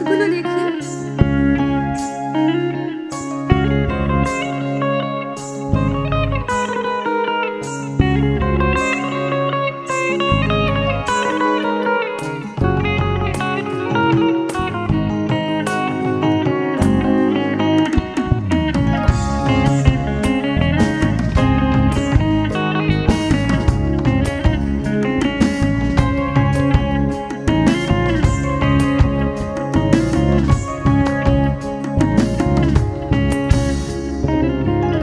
হাতগুলো দেখি।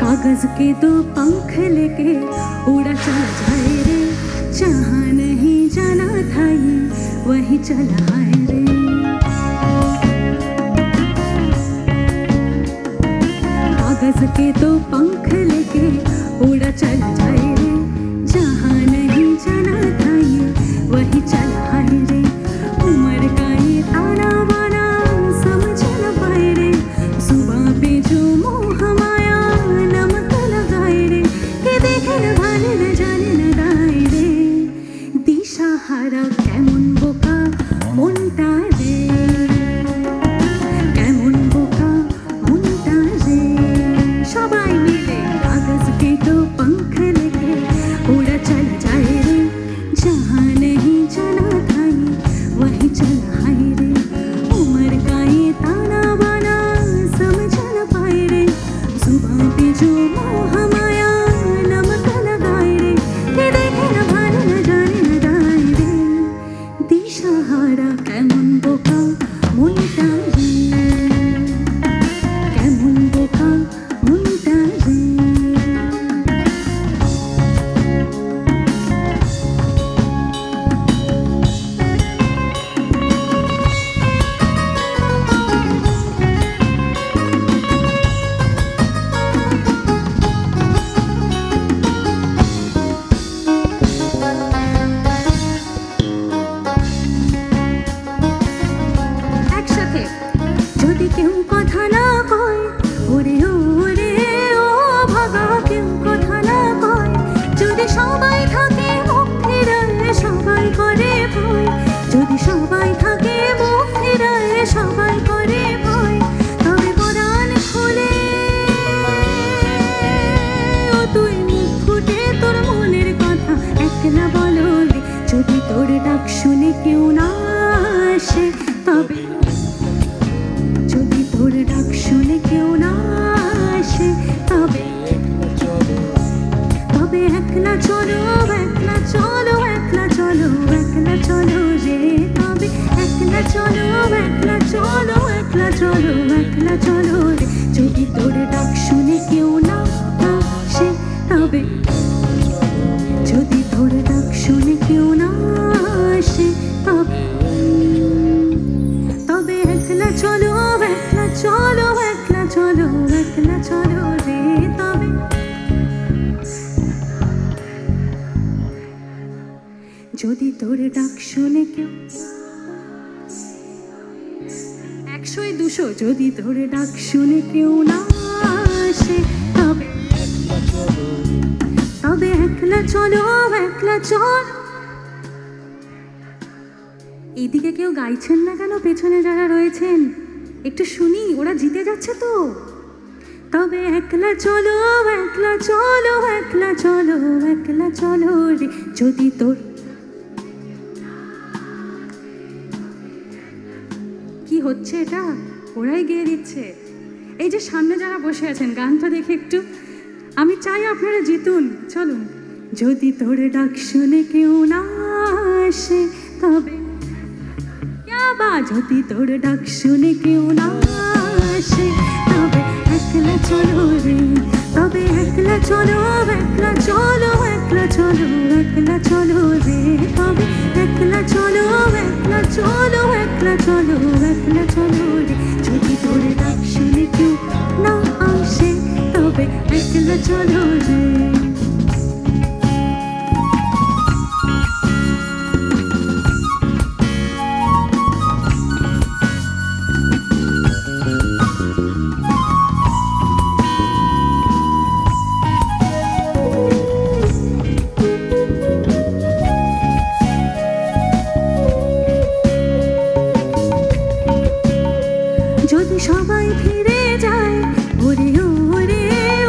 कागज के दो पंख लेके उड़ा चला जाए रे, जहाँ नहीं जाना था ये वही चला है रे। कागज के दो पंख लेके उड़ा चला जाए रे, जहाँ नहीं जाना था ये वही चला है रे। उम्र का ये ताना बाना समझ न पाए रे, सुबह पे जो मोह माया नमक लगाए रे, के देखे न भाने न जाने न दाए रे। दिशा हारा केमन बोका মনটা রে, কেমন বোকা মনটা রে। সবাই মিলে कागज के दो पंख लेके उड़ा चला जाए रे, जहाँ नहीं जाना था ये वही चला है रे। उम्र का ये ताना बाना समझ न पाए रे, सुबह पे जो मोह माया नमक लगाए रे, के देखे न भाने न जाने न दाए रे। दिशाहारा কেমন বোকা মনটা রে, কেমন বোকা মনটা রে। একসাথে যদি কেউ কথা না কয়, ওরে ওরে ও ভাগা কেউ কথা না কয়, যদি সবাই থাকে মুখ ফিরায় সবাই করে ভয়, যদি সবাই থাকে মুখ ফিরায় সবাই করে ভয়, তবে পরাণ খুলে ও তুই মুখ ফুটে তোর মনের কথা একলা বলো রে। যদি তোর ডাক শুনে কেউ না আসে, তবে যদি তোর ডাক শুনে কেউ না আসে, তবে তবে একলা চলো একলা চলো একলা চলো একলা চলো রে। তবে একলা চলো একলা চলো একলা চলো একলা চলো রে। যদি তোর ডাক শুনে কেউ না আসে, তবে যদি তোর ডাক শুনে কেউ না আসে, তবে তবে একলা চলো একলা চলো একলা চলো একলা চলো রে। তবে যদি তোর ডাক শুনে কেউ 100-200 যদি তোর ডাক শুনে কেউ না আসে, তবে তবে একলা চলো একলা চলো। এইদিকে কেউ গাইছেন না কেন? পেছনে যারা রয়েছেন একটু শুনি, ওরা জিতে যাচ্ছে তো। তবে একলা চলো একলা চলো একলা চলো একলা চলো রে। যদি তোর কি হচ্ছে এটা ওরাই গেয়ে দিচ্ছে। এই যে সামনে যারা বসে আছেন, গানটা দেখে একটু, আমি চাই আপনারা জিতুন। চলুন। যদি তোর ডাক শুনে কেউ না আসে, তবে যদি তোর ডাক শুনে কেউ না আসে, তবে একলা চলো রে। তবে একলা চলো একলা চলো একলা চলো একলা চলো রে। তবে একলা চলো একলা চলো একলা চলো একলা চলো রে। যদি তোর ডাক শুনে কেউ না আসে, তবে একলা চলো রে। সবাই ফিরে যায়, ওরে ওরে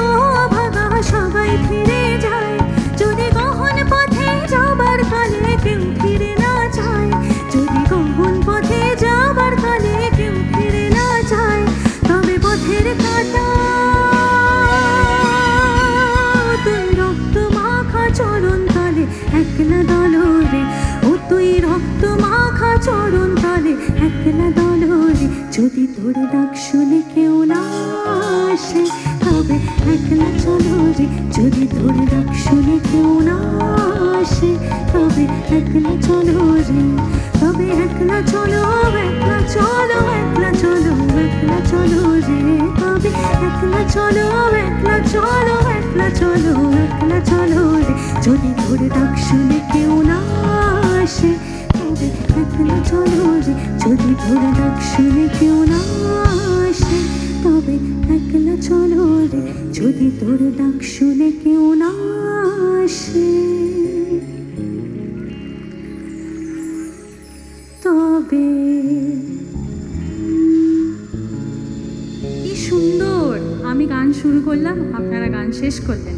ও ভাগা সবাই ফিরে যায়। যদি গহন পথে যাবার কালে কেউ ফিরে না যায়, যদি গহন পথে যাবার কালে কেউ ফিরে না যায়, তবে পথের কাঁটা তুই রক্ত মাখা চরণ তলে একলা দলরে, ও তুই রক্ত মাখা চরণ তলে একলা দলরে। যদি তোর ডাক শুনে কেউ না আসে তবে একলা চলো রে, যদি তোর ডাক শুনে কেউ না আসে তবে একলা চলো রে, তবে একলা চলো একলা চলো একলা চলো একলা চলো রে, তবে একলা চলো একলা চলো একলা চলো একলা চলো রে। যদি তোর ডাক শুনে কেউ না আসে তবে একলা চলো রে, যদি তোর ডাক শুনে কেউ না আসে তবে একলা চলো রে, যদি তোর ডাক শুনে কেউ না আসে তবে। কি সুন্দর! আমি গান শুরু করলাম, আপনারা গান শেষ করলেন।